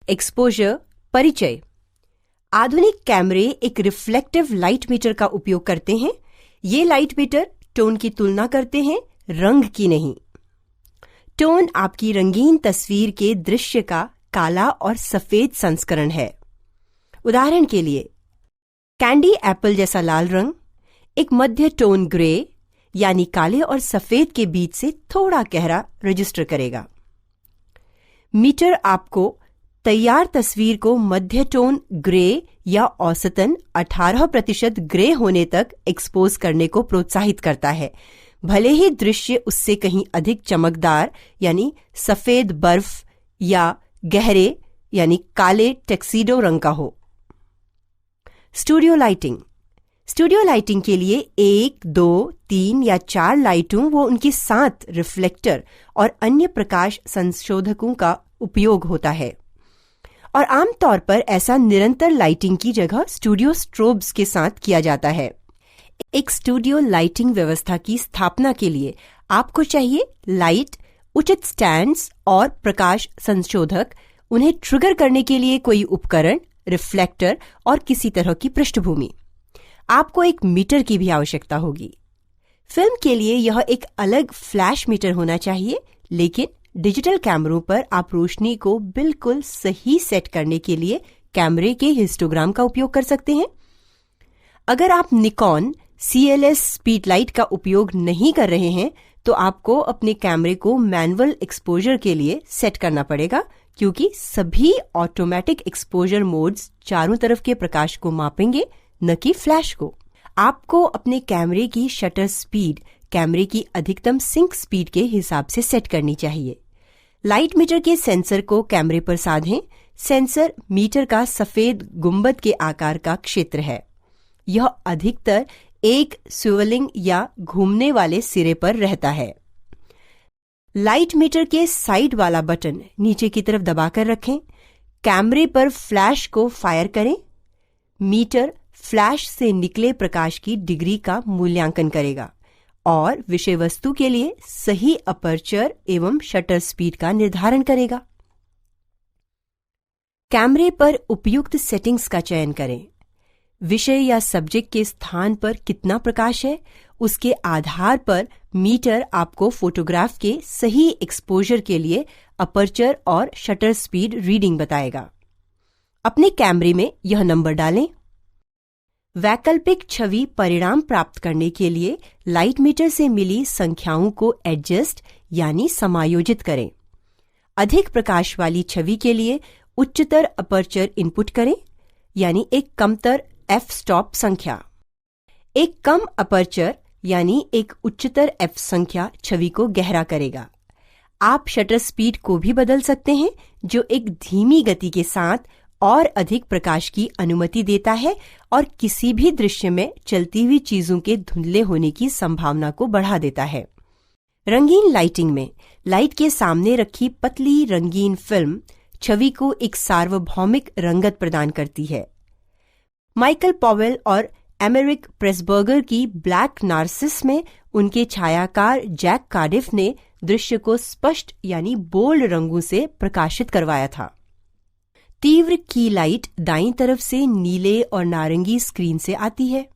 Exposure, परिचय। आधुनिक कैमरे एक रिफ्लेक्टिव लाइट मीटर का उपयोग करते हैं। ये लाइट मीटर टोन की तुलना करते हैं, रंग की नहीं। टोन आपकी रंगीन तस्वीर के दृश्य का काला और सफेद संस्करण है। उदाहरण के लिए कैंडी एप्पल जैसा लाल रंग एक मध्य टोन ग्रे यानी काले और सफेद के बीच से थोड़ा गहरा रजिस्टर करेगा। मीटर आपको तैयार तस्वीर को मध्य टोन ग्रे या औसतन 18% ग्रे होने तक एक्सपोज करने को प्रोत्साहित करता है, भले ही दृश्य उससे कहीं अधिक चमकदार यानी सफेद बर्फ या गहरे यानी काले टक्सीडो रंग का हो। Studio lighting. स्टूडियो लाइटिंग के लिए 1, 2, 3 या 4 लाइटों व उनके साथ रिफ्लेक्टर और अन्य प्रकाश संशोधकों का उपयोग होता है और आमतौर पर ऐसा निरंतर लाइटिंग की जगह स्टूडियो स्ट्रोब्स के साथ किया जाता है। एक स्टूडियो लाइटिंग व्यवस्था की स्थापना के लिए आपको चाहिए लाइट, उचित स्टैंड्स और प्रकाश संशोधक, उन्हें ट्रिगर करने के लिए कोई उपकरण, रिफ्लेक्टर और किसी तरह की पृष्ठभूमि। आपको एक मीटर की भी आवश्यकता होगी। फिल्म के लिए यह एक अलग फ्लैश मीटर होना चाहिए, लेकिन डिजिटल कैमरों पर आप रोशनी को बिल्कुल सही सेट करने के लिए कैमरे के हिस्टोग्राम का उपयोग कर सकते हैं। अगर आप निकॉन CLS स्पीड लाइट का उपयोग नहीं कर रहे हैं तो आपको अपने कैमरे को मैनुअल एक्सपोजर के लिए सेट करना पड़ेगा, क्योंकि सभी ऑटोमेटिक एक्सपोजर मोड्स चारों तरफ के प्रकाश को मापेंगे, न कि फ्लैश को। आपको अपने कैमरे की शटर स्पीड कैमरे की अधिकतम सिंक स्पीड के हिसाब से सेट करनी चाहिए। लाइट मीटर के सेंसर को कैमरे पर साधें। सेंसर मीटर का सफेद गुंबद के आकार का क्षेत्र है। यह अधिकतर एक स्विवलिंग या घूमने वाले सिरे पर रहता है। लाइट मीटर के साइड वाला बटन नीचे की तरफ दबाकर रखें। कैमरे पर फ्लैश को फायर करें। मीटर फ्लैश से निकले प्रकाश की डिग्री का मूल्यांकन करेगा और विषय वस्तु के लिए सही अपर्चर एवं शटर स्पीड का निर्धारण करेगा। कैमरे पर उपयुक्त सेटिंग्स का चयन करें। विषय या सब्जेक्ट के स्थान पर कितना प्रकाश है, उसके आधार पर मीटर आपको फोटोग्राफ के सही एक्सपोजर के लिए अपर्चर और शटर स्पीड रीडिंग बताएगा। अपने कैमरे में यह नंबर डालें। वैकल्पिक छवि परिणाम प्राप्त करने के लिए लाइट मीटर से मिली संख्याओं को एडजस्ट यानी समायोजित करें। अधिक प्रकाश वाली छवि के लिए उच्चतर अपर्चर इनपुट करें, यानी एक कमतर f स्टॉप संख्या। एक कम अपर्चर यानी एक उच्चतर f संख्या छवि को गहरा करेगा। आप शटर स्पीड को भी बदल सकते हैं, जो एक धीमी गति के साथ और अधिक प्रकाश की अनुमति देता है और किसी भी दृश्य में चलती हुई चीजों के धुंधले होने की संभावना को बढ़ा देता है। रंगीन लाइटिंग में लाइट के सामने रखी पतली रंगीन फिल्म छवि को एक सार्वभौमिक रंगत प्रदान करती है। माइकल पॉवेल और एमेरिक प्रेसबर्गर की ब्लैक नार्सिस में उनके छायाकार जैक कार्डिफ ने दृश्य को स्पष्ट यानी बोल्ड रंगों से प्रकाशित करवाया था। तीव्र की लाइट दाईं तरफ से नीले और नारंगी स्क्रीन से आती है।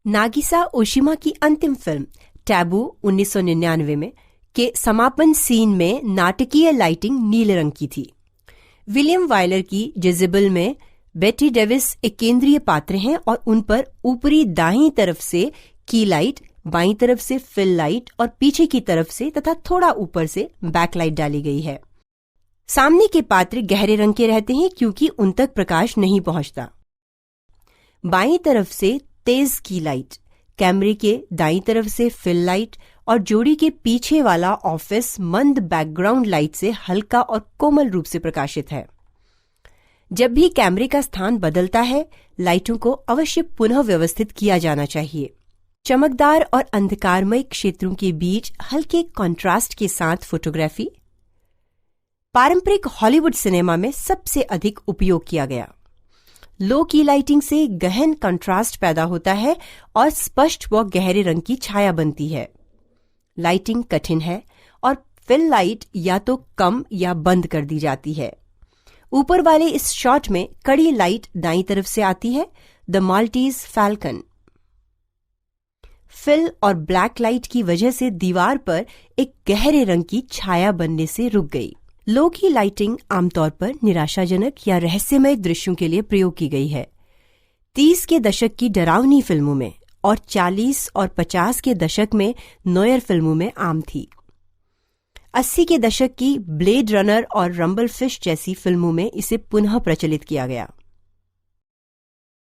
नागिसा ओशिमा की अंतिम फिल्म टैबू 1999 में के समापन सीन में नाटकीय लाइटिंग नीले रंग की थी। विलियम वायलर की जेजेबल में बेटी डेविस एक केंद्रीय पात्र हैं और उन पर ऊपरी दाईं तरफ से की लाइट, बाईं तरफ से फिल लाइट और पीछे की तरफ से तथा थोड़ा ऊपर से बैकलाइट डाली गई है। सामने के पात्र गहरे रंग के रहते हैं क्योंकि उन तक प्रकाश नहीं पहुंचता। बाईं तरफ से तेज की लाइट, कैमरे के दाईं तरफ से फिल लाइट और जोड़ी के पीछे वाला ऑफिस मंद बैकग्राउंड लाइट से हल्का और कोमल रूप से प्रकाशित है। जब भी कैमरे का स्थान बदलता है, लाइटों को अवश्य पुनः व्यवस्थित किया जाना चाहिए। चमकदार और अंधकारमय क्षेत्रों के बीच हल्के कॉन्ट्रास्ट के साथ फोटोग्राफी पारंपरिक हॉलीवुड सिनेमा में सबसे अधिक उपयोग किया गया। लो की लाइटिंग से गहन कंट्रास्ट पैदा होता है और स्पष्ट व गहरे रंग की छाया बनती है। लाइटिंग कठिन है और फिल लाइट या तो कम या बंद कर दी जाती है। ऊपर वाले इस शॉट में कड़ी लाइट दाईं तरफ से आती है, द माल्टीज फैल्कन। फिल और ब्लैक लाइट की वजह से दीवार पर एक गहरे रंग की छाया बनने से रुक गई। लो की लाइटिंग आमतौर पर निराशाजनक या रहस्यमय दृश्यों के लिए प्रयोग की गई है। 30 के दशक की डरावनी फिल्मों में और 40 और 50 के दशक में नोयर फिल्मों में आम थी। 80 के दशक की ब्लेड रनर और रंबल फिश जैसी फिल्मों में इसे पुनः प्रचलित किया गया।